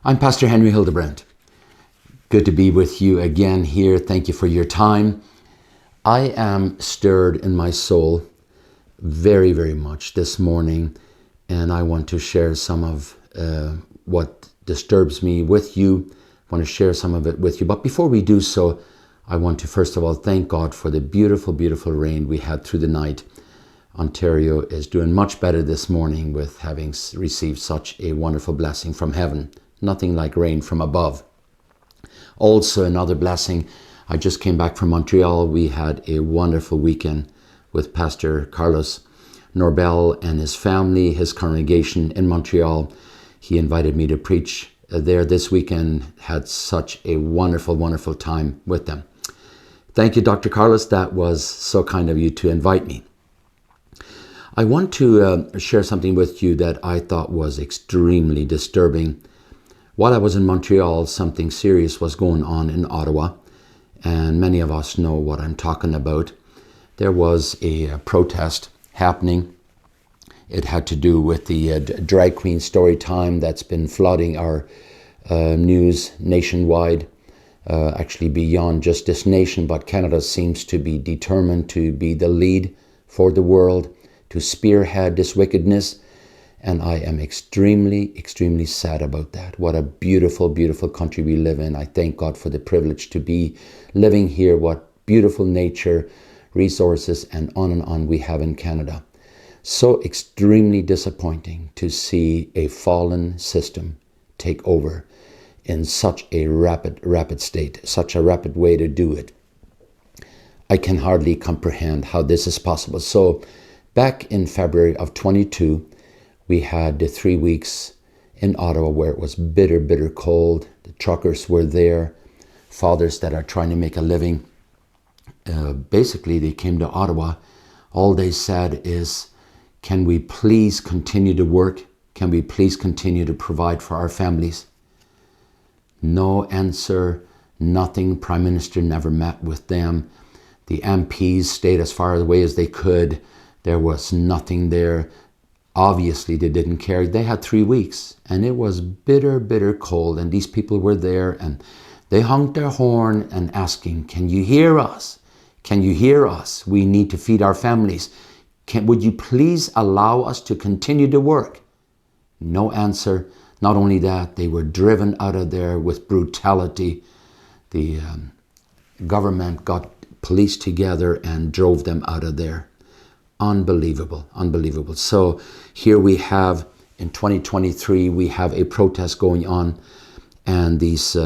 I'm Pastor Henry Hildebrandt. Good to be with you again here. Thank you for your time. I am stirred in my soul very, very much this morning, and I want to share some of what disturbs me with you. I want to share some of it with you. But before we do so, I want to first of all thank God for the beautiful, beautiful rain we had through the night. Ontario is doing much better this morning with having received such a wonderful blessing from heaven. Nothing like rain from above. Also, another blessing, I just came back from Montreal. We had a wonderful weekend with Pastor Carlos Norbel and his family, his congregation in Montreal. He invited me to preach there this weekend. Had such a wonderful, wonderful time with them. Thank you, Dr. Carlos. That was so kind of you to invite me. I want to share something with you that I thought was extremely disturbing. While I was in Montreal, something serious was going on in Ottawa, and many of us know what I'm talking about. There was a protest happening. It had to do with the drag queen story time that's been flooding our news nationwide, actually beyond just this nation, but Canada seems to be determined to be the lead for the world, to spearhead this wickedness. And I am extremely, extremely sad about that. What a beautiful, beautiful country we live in. I thank God for the privilege to be living here. What beautiful nature, resources, and on we have in Canada. So extremely disappointing to see a fallen system take over in such a rapid state, such a rapid way to do it. I can hardly comprehend how this is possible. So back in February of 22, we had the 3 weeks in Ottawa where it was bitter, bitter cold. The truckers were there, fathers that are trying to make a living. Basically, they came to Ottawa. All they said is, can we please continue to work? Can we please continue to provide for our families? No answer, nothing. Prime Minister never met with them. The MPs stayed as far away as they could. There was nothing there. Obviously, they didn't care. They had 3 weeks, and it was bitter, bitter cold, and these people were there, and they honked their horn and asking, can you hear us? Can you hear us? We need to feed our families. Would you please allow us to continue to work? No answer. Not only that, they were driven out of there with brutality. The government got police together and drove them out of there. Unbelievable, unbelievable. So here we have, in 2023, we have a protest going on, and this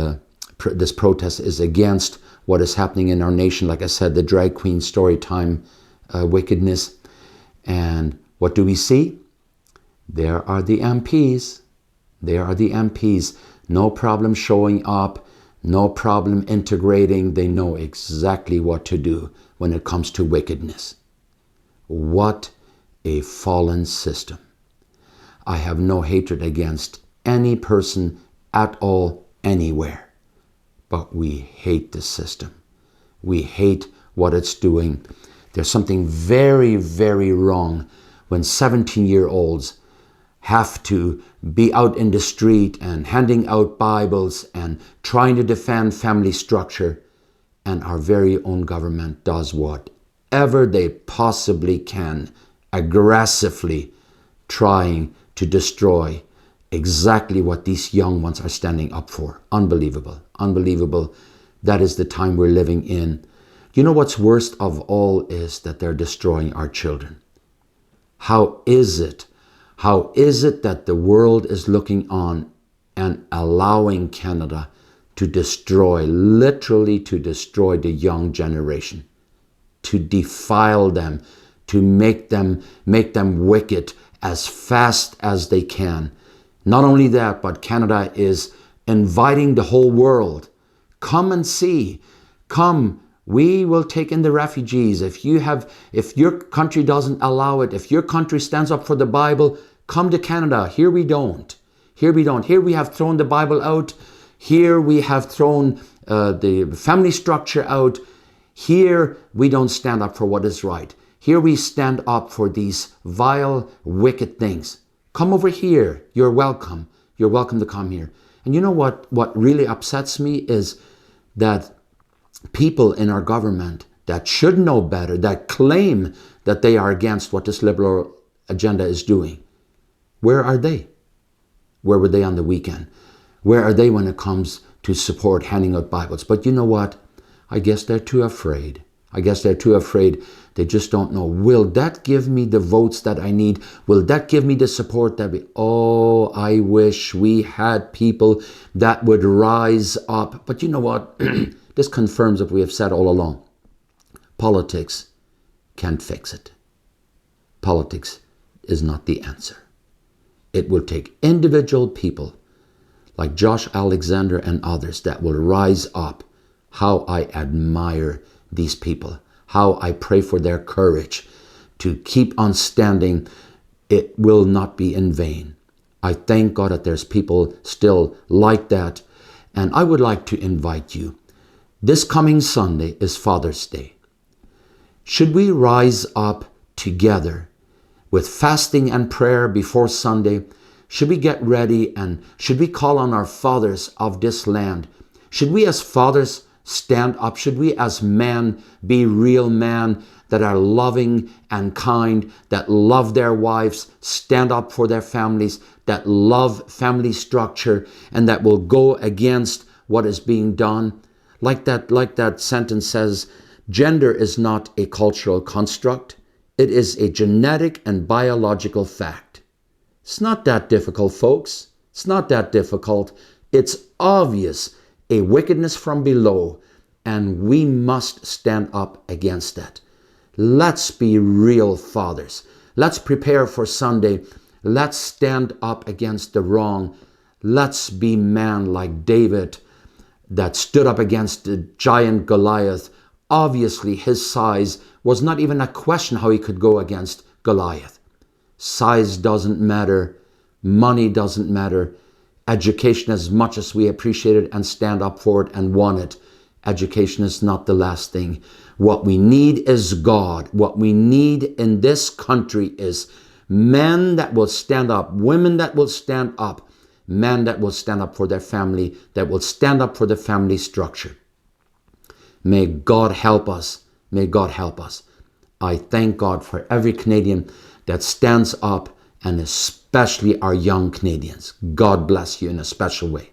protest is against what is happening in our nation. Like I said, the drag queen story time wickedness. And what do we see? There are the MPs. There are the MPs. No problem showing up, no problem integrating. They know exactly what to do when it comes to wickedness. What a fallen system. I have no hatred against any person at all, anywhere. But we hate the system. We hate what it's doing. There's something very, very wrong when 17-year-olds have to be out in the street and handing out Bibles and trying to defend family structure, and our very own government does whatever they possibly can, aggressively trying to destroy exactly what these young ones are standing up for. Unbelievable, unbelievable. That is the time we're living in. You know what's worst of all is that they're destroying our children. How is it that the world is looking on and allowing Canada to destroy, literally to destroy the young generation, to defile them, to make them wicked as fast as they can? Not only that, but Canada is inviting the whole world. Come and see. Come. We will take in the refugees. If your country doesn't allow it, if your country stands up for the Bible, come to Canada. Here we don't. Here we don't. Here we have thrown the Bible out. Here we have thrown the family structure out. Here we don't stand up for what is right. Here we stand up for these vile, wicked things. Come over here. You're welcome. You're welcome to come here. And you know what really upsets me is that people in our government that should know better, that claim that they are against what this liberal agenda is doing, where are they? Where were they on the weekend? Where are they when it comes to support handing out Bibles? But you know what? I guess they're too afraid. I guess they're too afraid. They just don't know. Will that give me the votes that I need? Will that give me the support that we... Oh, I wish we had people that would rise up. But you know what? This confirms what we have said all along. Politics can't fix it. Politics is not the answer. It will take individual people like Josh Alexander and others that will rise up. How I admire these people, how I pray for their courage to keep on standing. It will not be in vain. I thank God that there's people still like that. And I would like to invite you. This coming Sunday is Father's Day. Should we rise up together with fasting and prayer before Sunday? Should we get ready and should we call on our fathers of this land? Should we as fathers stand up? Should we as men be real men that are loving and kind, that love their wives, stand up for their families, that love family structure, and that will go against what is being done? Like that sentence says, gender is not a cultural construct. It is a genetic and biological fact. It's not that difficult, folks. It's not that difficult. It's obvious. A wickedness from below, and we must stand up against that. Let's be real fathers. Let's prepare for Sunday. Let's stand up against the wrong. Let's be men like David that stood up against the giant Goliath. Obviously, his size was not even a question how he could go against Goliath. Size doesn't matter. Money doesn't matter. Education, as much as we appreciate it and stand up for it and want it, education is not the last thing. What we need is God. What we need in this country is men that will stand up, women that will stand up, men that will stand up for their family, that will stand up for the family structure. May God help us. May God help us. I thank God for every Canadian that stands up, and especially our young Canadians. God bless you in a special way.